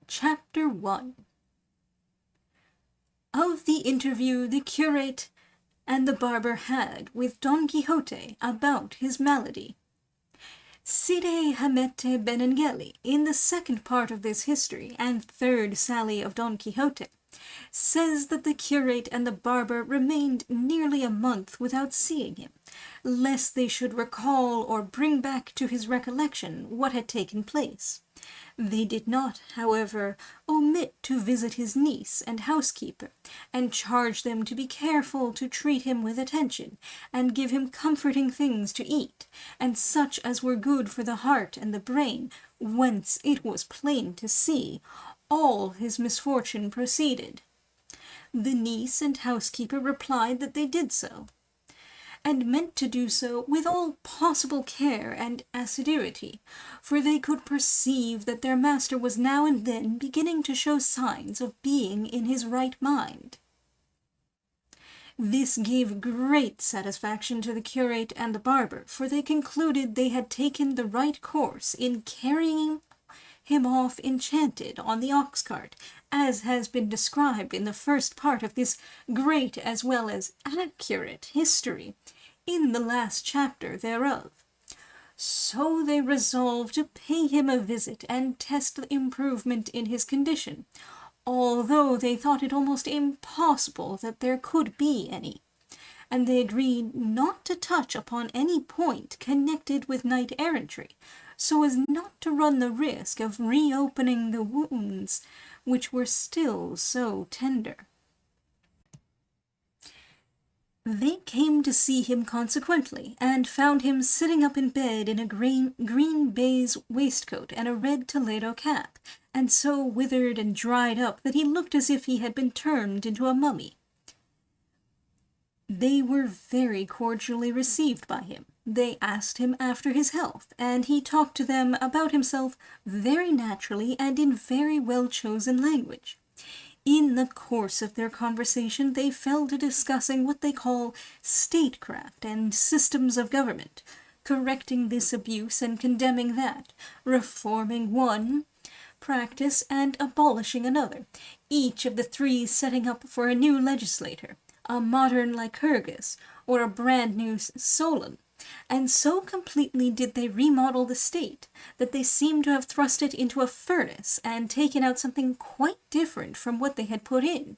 Chapter 1. Of the interview the curate and the barber had with Don Quixote about his malady. Cide Hamete Benengeli, in the second part of this history and third sally of Don Quixote, says that the curate and the barber remained nearly a month without seeing him, lest they should recall or bring back to his recollection what had taken place. They did not, however, omit to visit his niece and housekeeper, and charge them to be careful to treat him with attention, and give him comforting things to eat, and such as were good for the heart and the brain, whence it was plain to see all his misfortune proceeded. The niece and housekeeper replied that they did so, and meant to do so with all possible care and assiduity, for they could perceive that their master was now and then beginning to show signs of being in his right mind. This gave great satisfaction to the curate and the barber, for they concluded they had taken the right course in carrying him off enchanted on the ox-cart, as has been described in the first part of this great as well as accurate history, in the last chapter thereof. So they resolved to pay him a visit and test the improvement in his condition, although they thought it almost impossible that there could be any, and they agreed not to touch upon any point connected with knight-errantry, so as not to run the risk of reopening the wounds which were still so tender. They came to see him consequently, and found him sitting up in bed in a green baize waistcoat and a red Toledo cap, and so withered and dried up that he looked as if he had been turned into a mummy. They were very cordially received by him. They asked him after his health, and he talked to them about himself very naturally and in very well-chosen language. In the course of their conversation they fell to discussing what they call statecraft and systems of government, correcting this abuse and condemning that, reforming one practice and abolishing another, each of the three setting up for a new legislator, a modern Lycurgus, or a brand-new Solon. And so completely did they remodel the state, that they seemed to have thrust it into a furnace and taken out something quite different from what they had put in.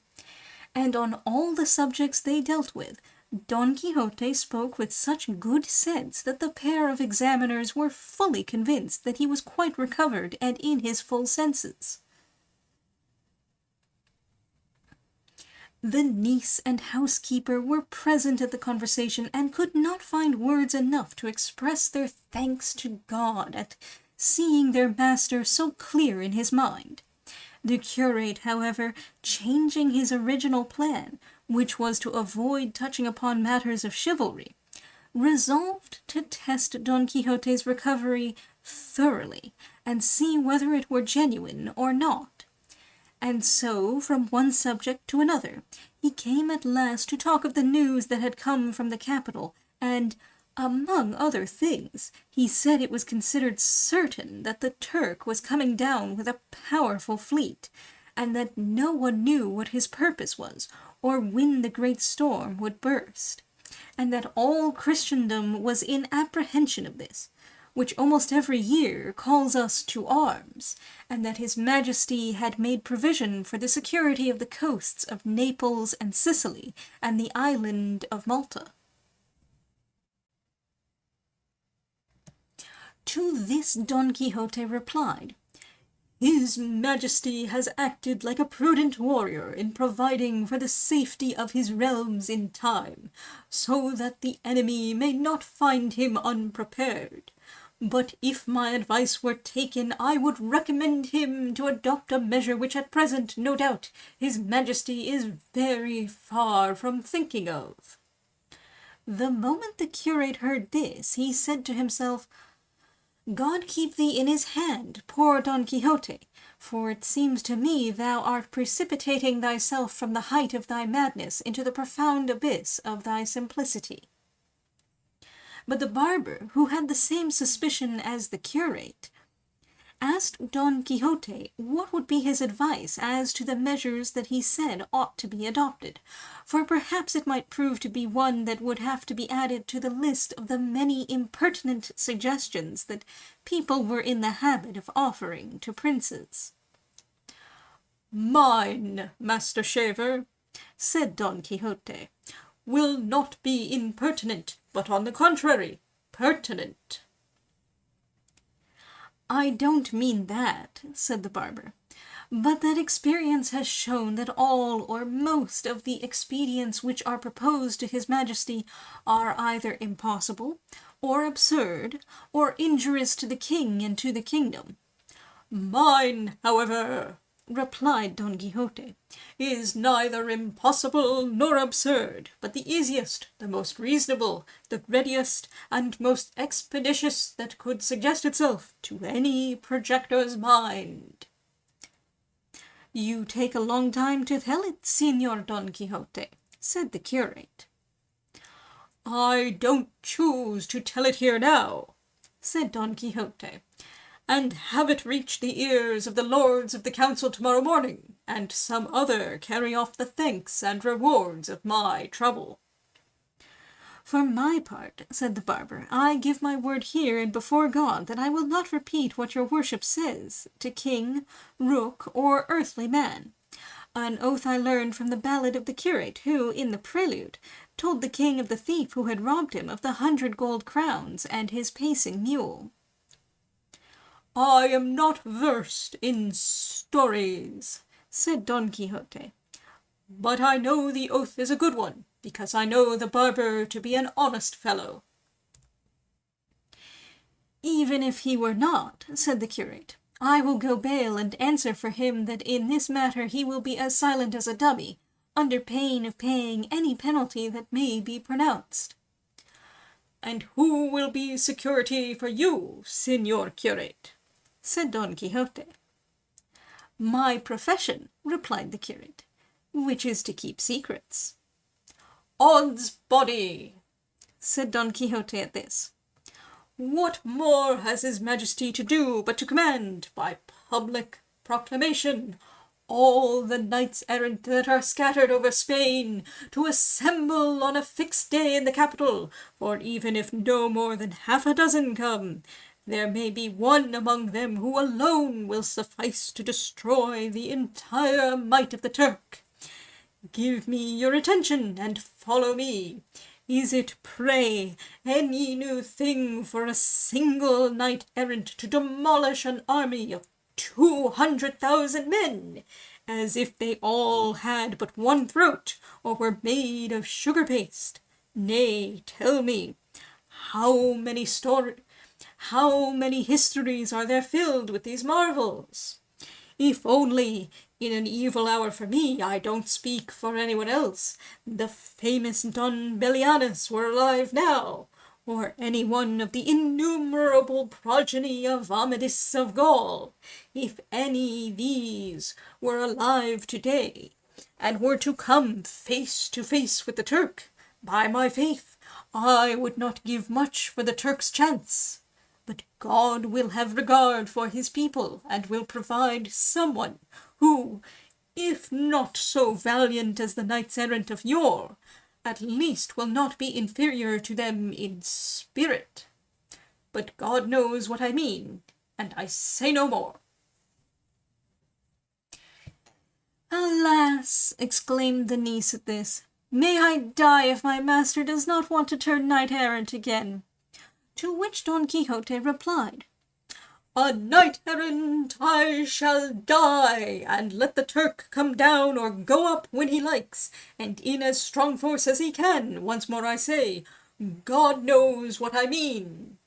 And on all the subjects they dealt with, Don Quixote spoke with such good sense that the pair of examiners were fully convinced that he was quite recovered and in his full senses. The niece and housekeeper were present at the conversation, and could not find words enough to express their thanks to God at seeing their master so clear in his mind. The curate, however, changing his original plan, which was to avoid touching upon matters of chivalry, resolved to test Don Quixote's recovery thoroughly, and see whether it were genuine or not. And so, from one subject to another, he came at last to talk of the news that had come from the capital, and, among other things, he said it was considered certain that the Turk was coming down with a powerful fleet, and that no one knew what his purpose was, or when the great storm would burst, and that all Christendom was in apprehension of this, which almost every year calls us to arms, and that his Majesty had made provision for the security of the coasts of Naples and Sicily, and the island of Malta. To this Don Quixote replied, "His Majesty has acted like a prudent warrior in providing for the safety of his realms in time, so that the enemy may not find him unprepared. But if my advice were taken, I would recommend him to adopt a measure which at present, no doubt, his Majesty is very far from thinking of." The moment the curate heard this, he said to himself, "God keep thee in his hand, poor Don Quixote, for it seems to me thou art precipitating thyself from the height of thy madness into the profound abyss of thy simplicity." But the barber, who had the same suspicion as the curate, asked Don Quixote what would be his advice as to the measures that he said ought to be adopted, for perhaps it might prove to be one that would have to be added to the list of the many impertinent suggestions that people were in the habit of offering to princes. "Mine, Master Shaver," said Don Quixote, "will not be impertinent, but on the contrary, pertinent." "I don't mean that," said the barber, "but that experience has shown that all or most of the expedients which are proposed to his Majesty are either impossible, or absurd, or injurious to the king and to the kingdom." "Mine, however," replied Don Quixote, "is neither impossible nor absurd, but the easiest, the most reasonable, the readiest, and most expeditious that could suggest itself to any projector's mind." "You take a long time to tell it, Señor Don Quixote," said the curate. "I don't choose to tell it here now," said Don Quixote, "and have it reach the ears of the lords of the council tomorrow morning, and some other carry off the thanks and rewards of my trouble." "For my part," said the barber, "I give my word here and before God that I will not repeat what your worship says to king, rook, or earthly man. An oath I learned from the ballad of the curate, who, in the prelude, told the king of the thief who had robbed him of the 100 gold crowns and his pacing mule." "I am not versed in stories," said Don Quixote, "but I know the oath is a good one, because I know the barber to be an honest fellow." "Even if he were not," said the curate, "I will go bail and answer for him that in this matter he will be as silent as a dummy, under pain of paying any penalty that may be pronounced." "And who will be security for you, Señor Curate?" said Don Quixote. "My profession," replied the curate, "which is to keep secrets." "Odds body!" said Don Quixote at this. "What more has his Majesty to do but to command, by public proclamation, all the knights-errant that are scattered over Spain to assemble on a fixed day in the capital, for even if no more than half a dozen come, there may be one among them who alone will suffice to destroy the entire might of the Turk? Give me your attention, and follow me. Is it, pray, any new thing for a single knight-errant to demolish an army of 200,000 men, as if they all had but one throat, or were made of sugar paste? Nay, tell me, how many histories are there filled with these marvels? If only, in an evil hour for me, I don't speak for anyone else, the famous Don Belianis were alive now, or any one of the innumerable progeny of Amadis of Gaul, if any these were alive today, and were to come face to face with the Turk, by my faith, I would not give much for the Turk's chance. But God will have regard for his people, and will provide someone who, if not so valiant as the knights-errant of yore, at least will not be inferior to them in spirit. But God knows what I mean, and I say no more." "Alas!" exclaimed the niece at this, "may I die if my master does not want to turn knight-errant again." To which Don Quixote replied, "A knight-errant I shall die, and let the Turk come down or go up when he likes, and in as strong force as he can. Once more I say, God knows what I mean."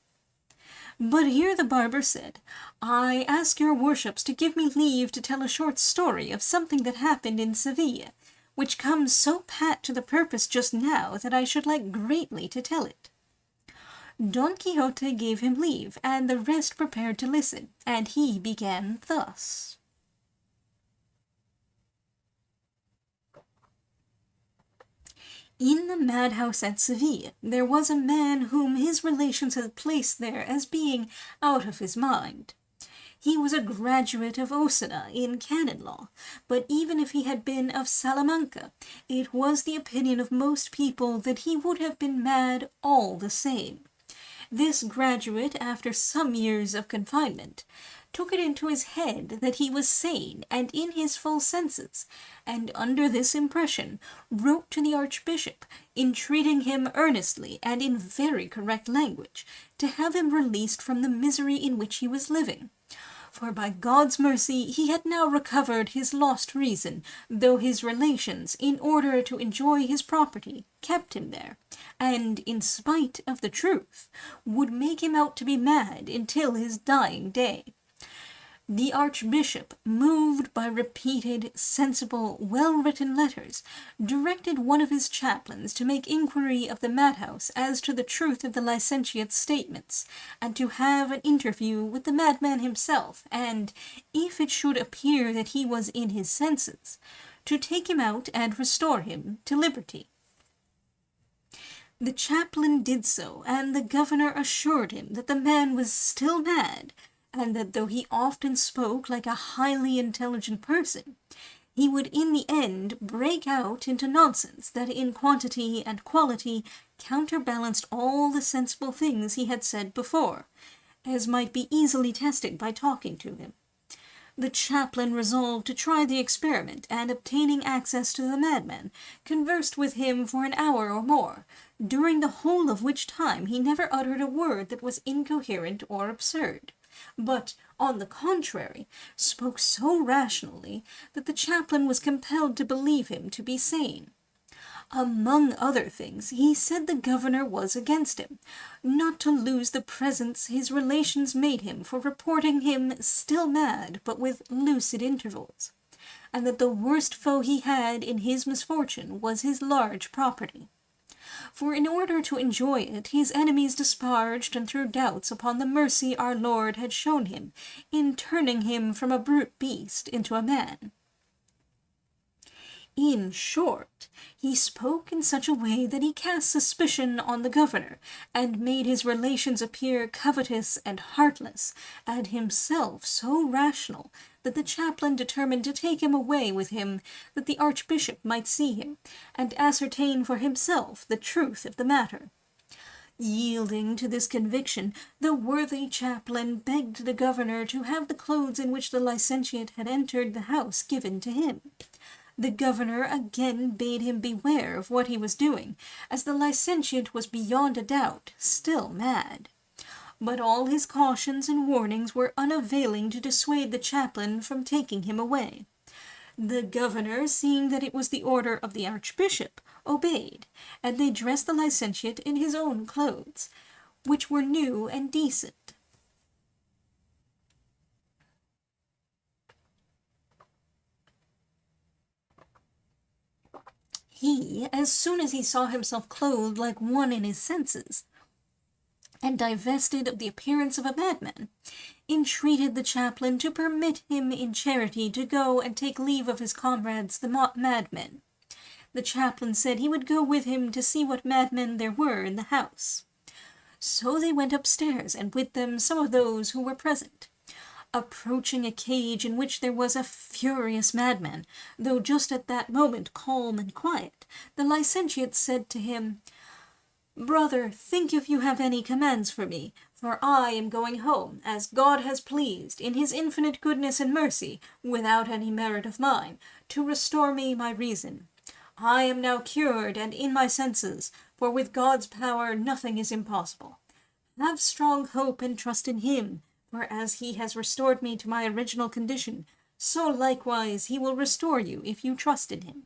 But here the barber said, "I ask your worships to give me leave to tell a short story of something that happened in Seville, which comes so pat to the purpose just now that I should like greatly to tell it." Don Quixote gave him leave, and the rest prepared to listen, and he began thus. In the madhouse at Seville there was a man whom his relations had placed there as being out of his mind. He was a graduate of Osuna in canon law, but even if he had been of Salamanca, it was the opinion of most people that he would have been mad all the same. This graduate, after some years of confinement, took it into his head that he was sane and in his full senses, and under this impression wrote to the Archbishop, entreating him earnestly and in very correct language to have him released from the misery in which he was living. For by God's mercy he had now recovered his lost reason, though his relations, in order to enjoy his property, kept him there, and, in spite of the truth, would make him out to be mad until his dying day. The Archbishop, moved by repeated, sensible, well-written letters, directed one of his chaplains to make inquiry of the madhouse as to the truth of the licentiate's statements, and to have an interview with the madman himself, and, if it should appear that he was in his senses, to take him out and restore him to liberty. The chaplain did so, and the governor assured him that the man was still mad, and that though he often spoke like a highly intelligent person, he would in the end break out into nonsense that in quantity and quality counterbalanced all the sensible things he had said before, as might be easily tested by talking to him. The chaplain resolved to try the experiment, and obtaining access to the madman, conversed with him for an hour or more, during the whole of which time he never uttered a word that was incoherent or absurd, but, on the contrary, spoke so rationally that the chaplain was compelled to believe him to be sane. Among other things, he said the governor was against him, not to lose the presents his relations made him for reporting him still mad, but with lucid intervals, and that the worst foe he had in his misfortune was his large property. For in order to enjoy it, his enemies disparaged and threw doubts upon the mercy our Lord had shown him in turning him from a brute beast into a man. In short, he spoke in such a way that he cast suspicion on the governor, and made his relations appear covetous and heartless, and himself so rational that the chaplain determined to take him away with him, that the archbishop might see him, and ascertain for himself the truth of the matter. Yielding to this conviction, the worthy chaplain begged the governor to have the clothes in which the licentiate had entered the house given to him. The governor again bade him beware of what he was doing, as the licentiate was beyond a doubt still mad. But all his cautions and warnings were unavailing to dissuade the chaplain from taking him away. The governor, seeing that it was the order of the archbishop, obeyed, and they dressed the licentiate in his own clothes, which were new and decent. He, as soon as he saw himself clothed like one in his senses, and divested of the appearance of a madman, entreated the chaplain to permit him in charity to go and take leave of his comrades the madmen. The chaplain said he would go with him to see what madmen there were in the house. So they went upstairs, and with them some of those who were present. Approaching a cage in which there was a furious madman, though just at that moment calm and quiet, the licentiate said to him, "Brother, think if you have any commands for me, for I am going home, as God has pleased, in his infinite goodness and mercy, without any merit of mine, to restore me my reason. I am now cured and in my senses, for with God's power nothing is impossible. Have strong hope and trust in him, for as he has restored me to my original condition, so likewise he will restore you if you trust in him.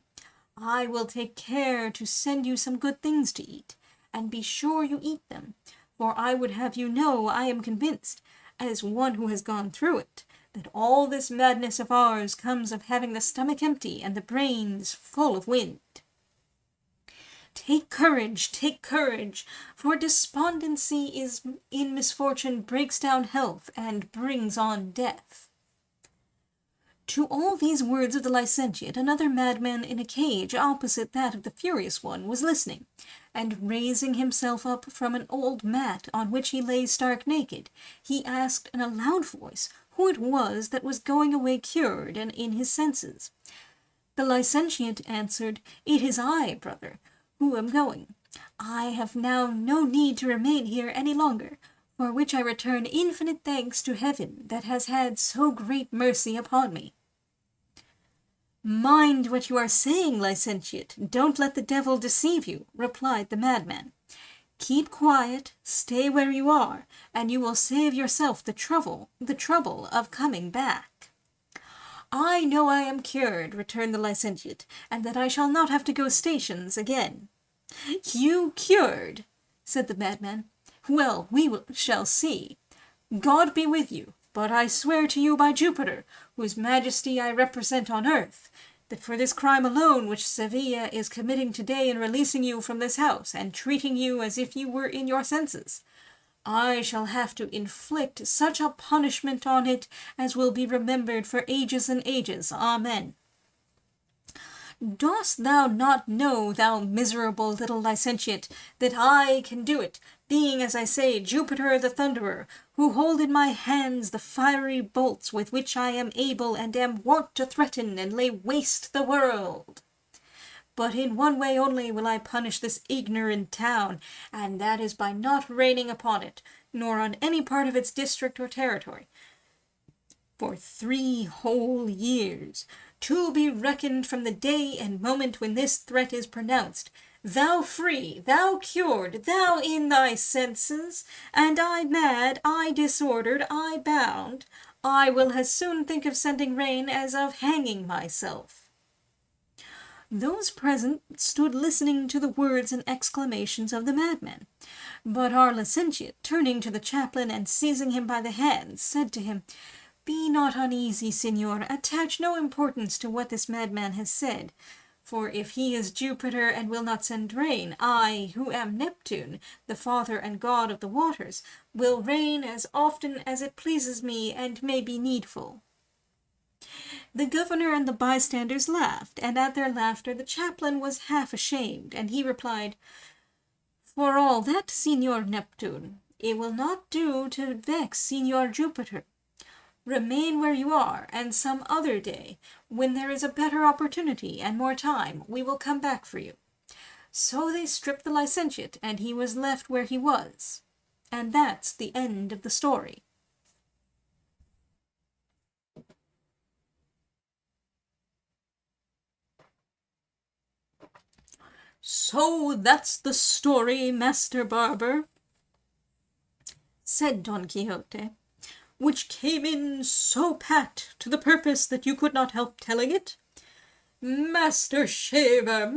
I will take care to send you some good things to eat, and be sure you eat them, for I would have you know I am convinced, as one who has gone through it, that all this madness of ours comes of having the stomach empty and the brains full of wind. Take courage, for despondency is in misfortune breaks down health and brings on death." To all these words of the licentiate, another madman in a cage opposite that of the furious one was listening, and raising himself up from an old mat on which he lay stark naked, he asked in a loud voice who it was that was going away cured and in his senses. The licentiate answered, "It is I, brother, who am going. I have now no need to remain here any longer, for which I return infinite thanks to heaven that has had so great mercy upon me." "Mind what you are saying, licentiate. Don't let the devil deceive you," replied the madman. "Keep quiet, stay where you are, and you will save yourself the trouble of coming back." "I know I am cured," returned the licentiate, "and that I shall not have to go stations again." "You cured?" said the madman. "Well, shall see. God be with you, but I swear to you by Jupiter, whose majesty I represent on earth, that for this crime alone which Sevilla is committing today in releasing you from this house, and treating you as if you were in your senses, I shall have to inflict such a punishment on it as will be remembered for ages and ages. Amen. Dost thou not know, thou miserable little licentiate, that I can do it, being, as I say, Jupiter the Thunderer, who hold in my hands the fiery bolts with which I am able and am wont to threaten and lay waste the world? But in one way only will I punish this ignorant town, and that is by not raining upon it, nor on any part of its district or territory, for 3 whole years, to be reckoned from the day and moment when this threat is pronounced. Thou free, thou cured, thou in thy senses, and I mad, I disordered, I bound, I will as soon think of sending rain as of hanging myself." Those present stood listening to the words and exclamations of the madman. But our licentiate, turning to the chaplain and seizing him by the hand, said to him, "Be not uneasy, signor. Attach no importance to what this madman has said. For if he is Jupiter and will not send rain, I, who am Neptune, the father and god of the waters, will rain as often as it pleases me and may be needful." The governor and the bystanders laughed, and at their laughter the chaplain was half ashamed, and he replied, "For all that, Signor Neptune, it will not do to vex Signor Jupiter. Remain where you are, and some other day, when there is a better opportunity and more time, we will come back for you." So they stripped the licentiate, and he was left where he was. And that's the end of the story. "So that's the story, Master Barber," said Don Quixote, "which came in so pat to the purpose that you could not help telling it? Master shaver,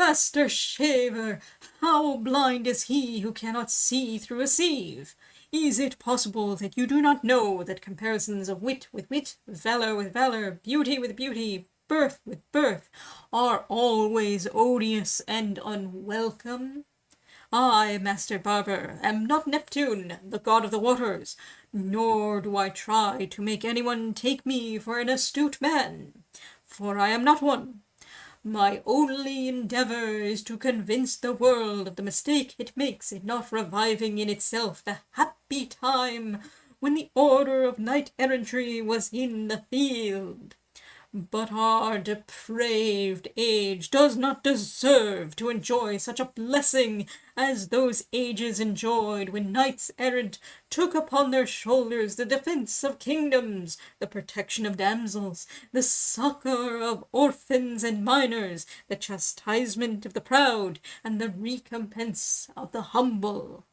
how blind is he who cannot see through a sieve? Is it possible that you do not know that comparisons of wit with wit, valor with valor, beauty with beauty, birth with birth, are always odious and unwelcome? I, Master Barber, am not Neptune, the god of the waters, nor do I try to make anyone take me for an astute man, for I am not one. My only endeavour is to convince the world of the mistake it makes in not reviving in itself the happy time when the order of knight-errantry was in the field. But our depraved age does not deserve to enjoy such a blessing as those ages enjoyed when knights-errant took upon their shoulders the defence of kingdoms, the protection of damsels, the succour of orphans and minors, the chastisement of the proud, and the recompense of the humble.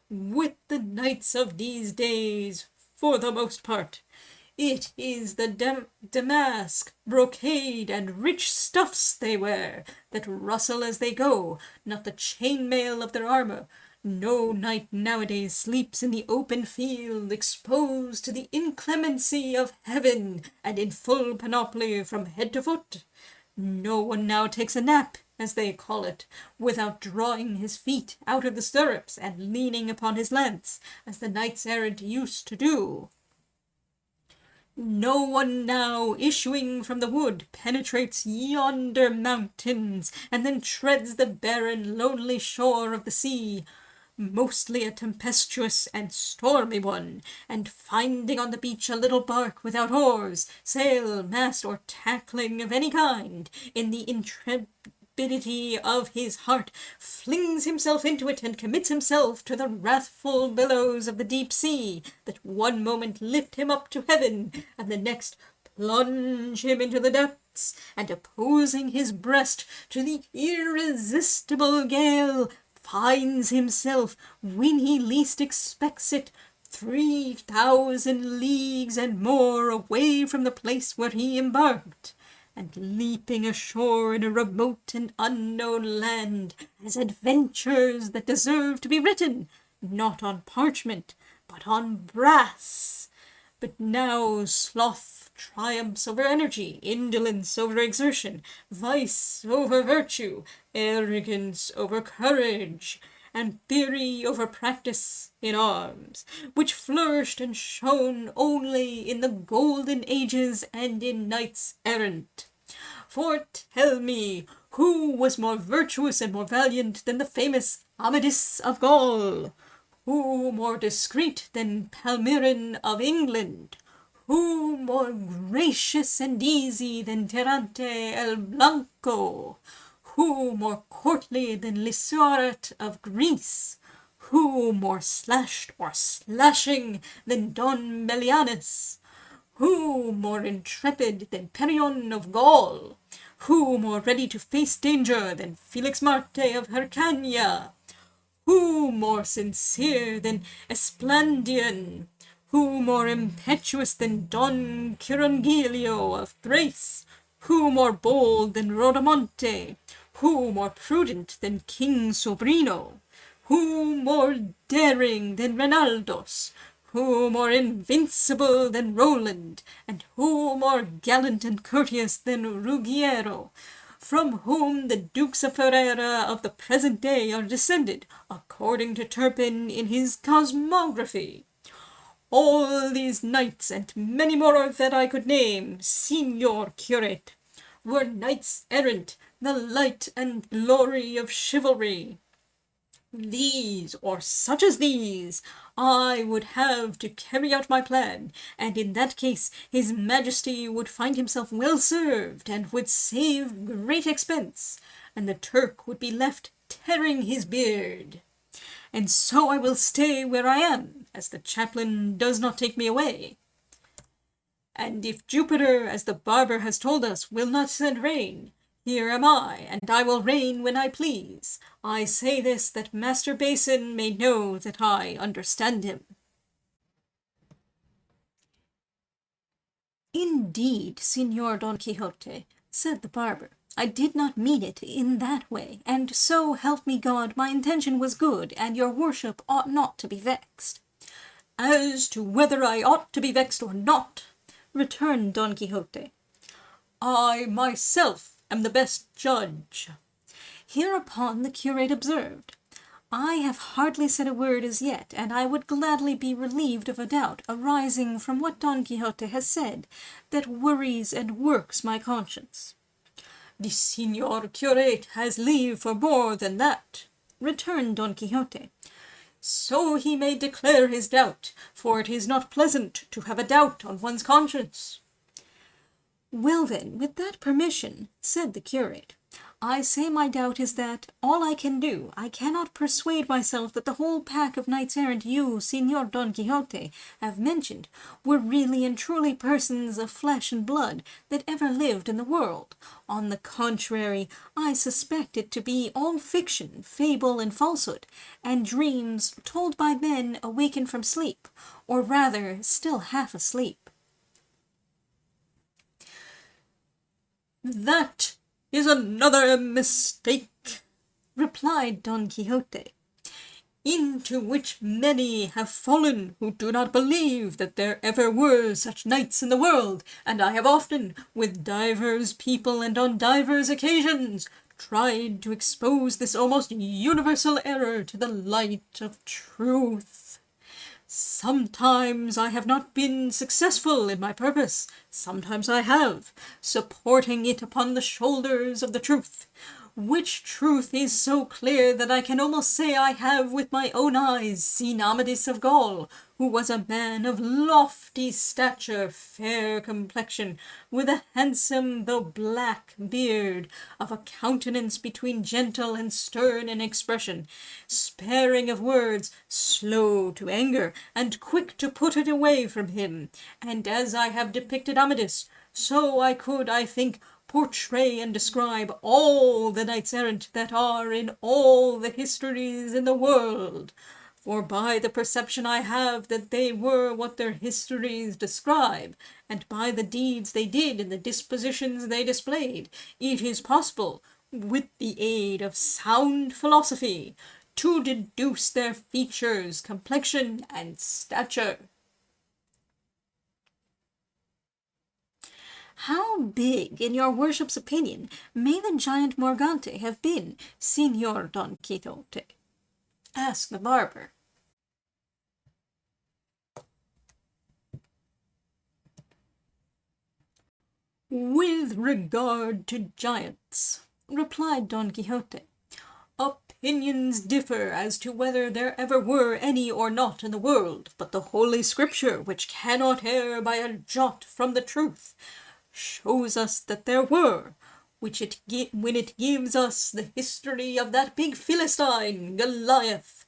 With the knights of these days, for the most part, it is the damask, brocade, and rich stuffs they wear that rustle as they go, not the chainmail of their armour. No knight nowadays sleeps in the open field, exposed to the inclemency of heaven, and in full panoply from head to foot. No one now takes a nap, as they call it, without drawing his feet out of the stirrups and leaning upon his lance, as the knights-errant used to do. No one now, issuing from the wood, penetrates yonder mountains, and then treads the barren, lonely shore of the sea, mostly a tempestuous and stormy one, and finding on the beach a little bark without oars, sail, mast, or tackling of any kind, in the intrepidity of his heart, flings himself into it and commits himself to the wrathful billows of the deep sea, that one moment lift him up to heaven, and the next plunge him into the depths, and opposing his breast to the irresistible gale, finds himself, when he least expects it, 3,000 leagues and more away from the place where he embarked, and leaping ashore in a remote and unknown land, has adventures that deserve to be written, not on parchment, but on brass. But now sloth triumphs over energy, indolence over exertion, vice over virtue, arrogance over courage, and theory over practice in arms, which flourished and shone only in the golden ages and in knights errant. For tell me, who was more virtuous and more valiant than the famous Amadis of Gaul? Who more discreet than Palmerin of England? Who more gracious and easy than Tirante el Blanco? Who more courtly than Lisuart of Greece? Who more slashed or slashing than Don Melianus? Who more intrepid than Perion of Gaul? Who more ready to face danger than Felix Marte of Hircania? Who more sincere than Esplandian? Who more impetuous than Don Cirongilio of Thrace? Who more bold than Rodomonte? Who more prudent than King Sobrino? Who more daring than Renaldos? Who more invincible than Roland? And who more gallant and courteous than Ruggiero? From whom the Dukes of Ferrara of the present day are descended, according to Turpin in his Cosmography. All these knights, and many more that I could name, Signor Curate, were knights errant, the light and glory of chivalry. These, or such as these, I would have to carry out my plan, and in that case his majesty would find himself well served, and would save great expense, and the Turk would be left tearing his beard. And so I will stay where I am, as the chaplain does not take me away. And if Jupiter, as the barber has told us, will not send rain, here am I, and I will reign when I please. I say this that Master Basin may know that I understand him. Indeed, Signor Don Quixote, said the barber, I did not mean it in that way, and so help me God, my intention was good, and your worship ought not to be vexed. As to whether I ought to be vexed or not, returned Don Quixote, I myself am the best judge. Hereupon the curate observed, I have hardly said a word as yet, and I would gladly be relieved of a doubt arising from what Don Quixote has said, that worries and works my conscience. The Signor Curate has leave for more than that, returned Don Quixote. So he may declare his doubt, for it is not pleasant to have a doubt on one's conscience. Well then, with that permission, said the curate, I say my doubt is that, all I can do, I cannot persuade myself that the whole pack of knights-errant you, Signor Don Quixote, have mentioned, were really and truly persons of flesh and blood that ever lived in the world. On the contrary, I suspect it to be all fiction, fable, and falsehood, and dreams told by men awakened from sleep, or rather still half asleep. That is another mistake, replied Don Quixote, into which many have fallen who do not believe that there ever were such knights in the world, and I have often, with divers people and on divers occasions, tried to expose this almost universal error to the light of truth. Sometimes I have not been successful in my purpose, sometimes I have, supporting it upon the shoulders of the truth, which truth is so clear that I can almost say I have with my own eyes seen Amadis of Gaul, who was a man of lofty stature, fair complexion, with a handsome though black beard, of a countenance between gentle and stern in expression, sparing of words, slow to anger, and quick to put it away from him. And as I have depicted Amadis, so I could, I think, portray and describe all the knights-errant that are in all the histories in the world. For by the perception I have that they were what their histories describe, and by the deeds they did and the dispositions they displayed, it is possible, with the aid of sound philosophy, to deduce their features, complexion, and stature. How big, in your worship's opinion, may the giant Morgante have been, Signor Don Quixote? Asked the barber. With regard to giants, replied Don Quixote, opinions differ as to whether there ever were any or not in the world, but the Holy Scripture, which cannot err by a jot from the truth, shows us that there were, when it gives us the history of that big Philistine, Goliath,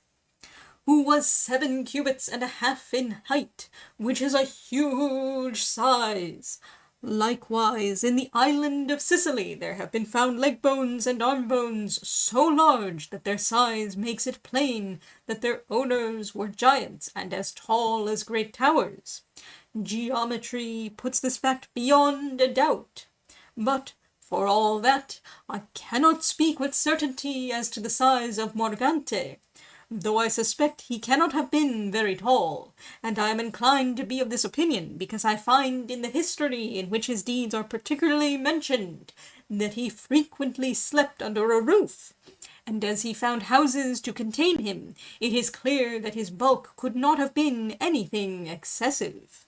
who was 7 cubits and a half in height, which is a huge size. Likewise, in the island of Sicily there have been found leg bones and arm bones so large that their size makes it plain that their owners were giants and as tall as great towers. Geometry puts this fact beyond a doubt. But, for all that, I cannot speak with certainty as to the size of Morgante, though I suspect he cannot have been very tall, and I am inclined to be of this opinion, because I find in the history in which his deeds are particularly mentioned, that he frequently slept under a roof, and as he found houses to contain him, it is clear that his bulk could not have been anything excessive.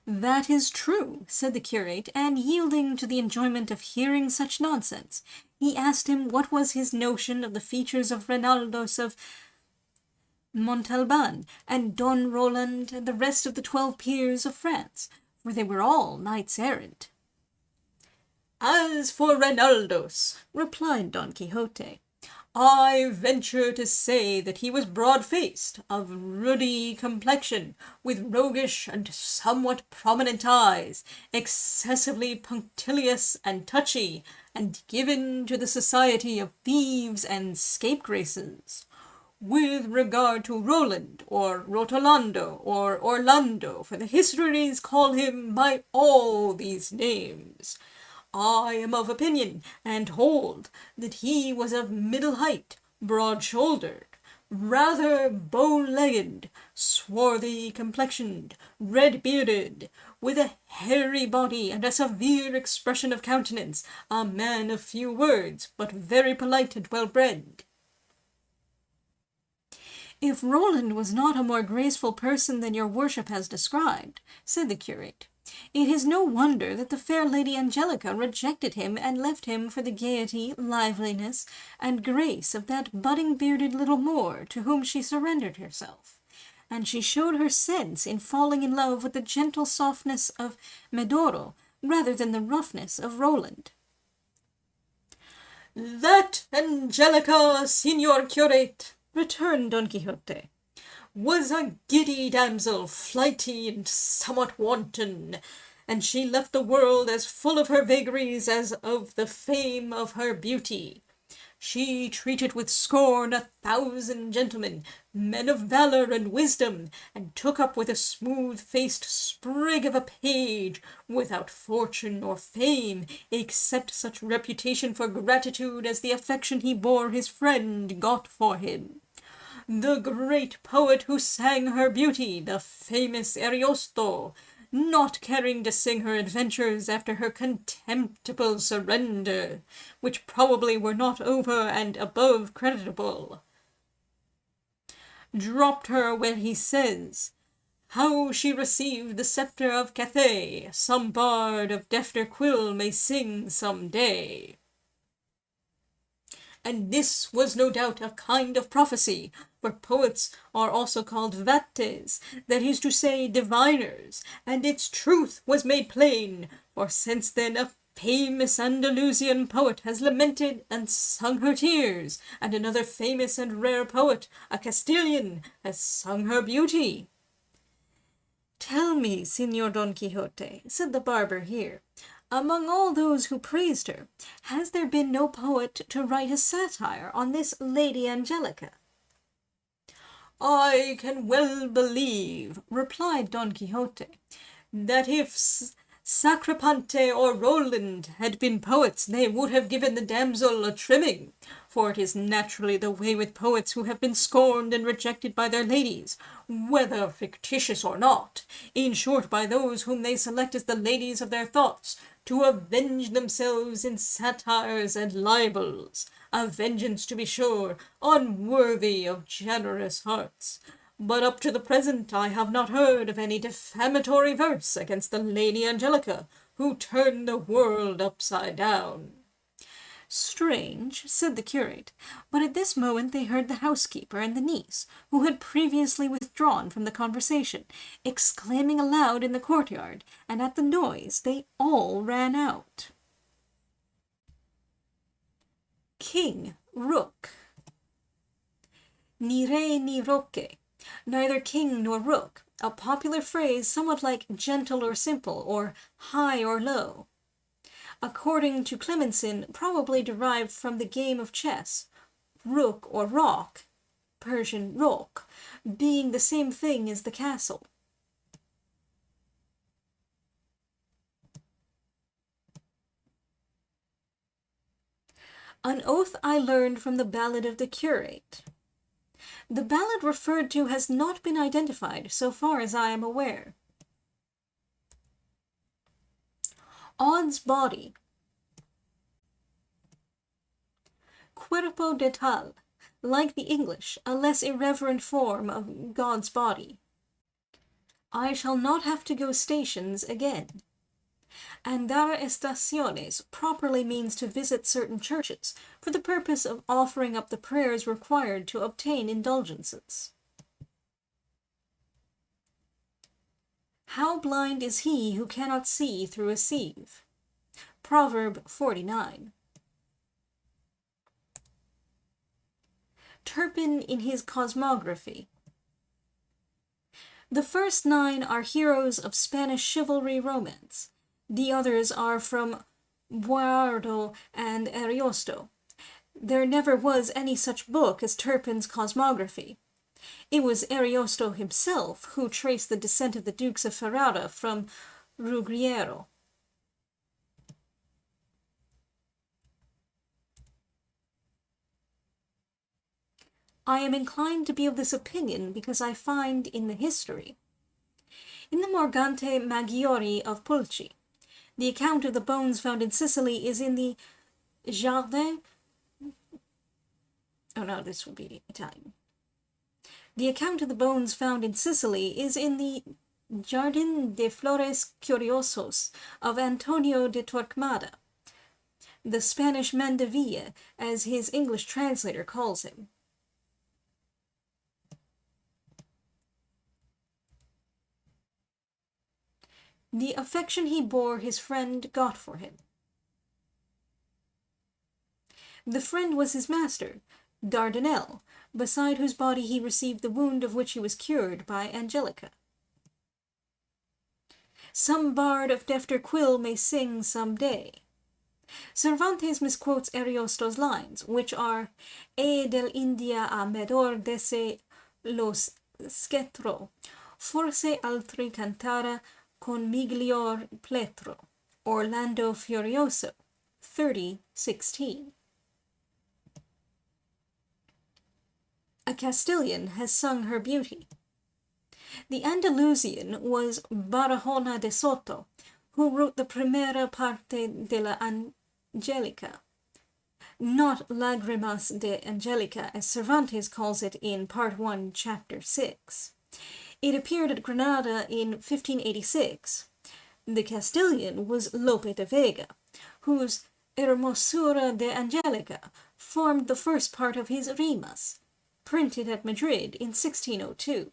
That is true, said the curate, and yielding to the enjoyment of hearing such nonsense, he asked him what was his notion of the features of Reinaldos of Montalban, and Don Roland, and the rest of the 12 peers of France, for they were all knights-errant. As for Reinaldos, replied Don Quixote, I venture to say that he was broad-faced, of ruddy complexion, with roguish and somewhat prominent eyes, excessively punctilious and touchy, and given to the society of thieves and scapegraces. With regard to Roland, or Rotolando, or Orlando, for the histories call him by all these names, I am of opinion, and hold, that he was of middle height, broad-shouldered, rather bow-legged, swarthy complexioned, red-bearded, with a hairy body and a severe expression of countenance, a man of few words, but very polite and well-bred. If Roland was not a more graceful person than your worship has described, said the curate, it is no wonder that the fair Lady Angelica rejected him and left him for the gaiety, liveliness, and grace of that budding bearded little Moor to whom she surrendered herself, and she showed her sense in falling in love with the gentle softness of Medoro rather than the roughness of Roland. That Angelica, Signor Curate, returned Don Quixote, was a giddy damsel, flighty and somewhat wanton, and she left the world as full of her vagaries as of the fame of her beauty. She treated with scorn 1,000 gentlemen, men of valour and wisdom, and took up with a smooth-faced sprig of a page, without fortune or fame, except such reputation for gratitude as the affection he bore his friend got for him. The great poet who sang her beauty, the famous Ariosto, not caring to sing her adventures after her contemptible surrender, which probably were not over and above creditable, dropped her where he says, how she received the sceptre of Cathay, some bard of defter quill may sing some day. and this was no doubt a kind of prophecy, for poets are also called vates, that is to say, diviners, and its truth was made plain, for since then a famous Andalusian poet has lamented and sung her tears, and another famous and rare poet, a Castilian, has sung her beauty. Tell me, Señor Don Quixote, said the barber here, among all those who praised her, has there been no poet to write a satire on this Lady Angelica? I can well believe, replied Don Quixote, that if Sacripante or Roland had been poets, they would have given the damsel a trimming, for it is naturally the way with poets who have been scorned and rejected by their ladies, whether fictitious or not, in short by those whom they select as the ladies of their thoughts, to avenge themselves in satires and libels, a vengeance, to be sure, unworthy of generous hearts. But up to the present I have not heard of any defamatory verse against the Lady Angelica, who turned the world upside down. Strange, said the curate, but at this moment they heard the housekeeper and the niece, who had previously withdrawn from the conversation, exclaiming aloud in the courtyard, and at the noise they all ran out. King Rook. Ni re ni roque, neither king nor rook, a popular phrase somewhat like gentle or simple, or high or low. According to Clemenson, probably derived from the game of chess, rook or rock, Persian rok, being the same thing as the castle. An oath I learned from the ballad of the curate. The ballad referred to has not been identified, so far as I am aware. Odds body. Cuerpo de tal, like the English, a less irreverent form of God's body. I shall not have to go stations again. Andar estaciones properly means to visit certain churches, for the purpose of offering up the prayers required to obtain indulgences. How blind is he who cannot see through a sieve? Proverb 49. Turpin in his Cosmography. The first 9 are heroes of Spanish chivalry romance. The others are from Boiardo and Ariosto. There never was any such book as Turpin's Cosmography. It was Ariosto himself who traced the descent of the Dukes of Ferrara from Ruggiero. I am inclined to be of this opinion because I find in the history. In the Morgante Maggiore of Pulci, the account of the bones found in Sicily is in the Jardin... Oh no, this would be Italian. The account of the bones found in Sicily is in the Jardin de Flores Curiosos of Antonio de Torquemada, the Spanish Mandevilla, as his English translator calls him. The affection he bore his friend got for him. The friend was his master, Dardanel, beside whose body he received the wound of which he was cured by Angelica. Some bard of defter quill may sing some day. Cervantes misquotes Ariosto's lines, which are E del India a medor dese los sketro, forse altri cantara con miglior pletro, Orlando Furioso, 30:16. A Castilian has sung her beauty. The Andalusian was Barahona de Soto, who wrote the primera parte de la Angelica, not Lágrimas de Angelica, as Cervantes calls it in Part 1, Chapter 6. It appeared at Granada in 1586. The Castilian was Lope de Vega, whose Hermosura de Angelica formed the first part of his Rimas, printed at Madrid in 1602.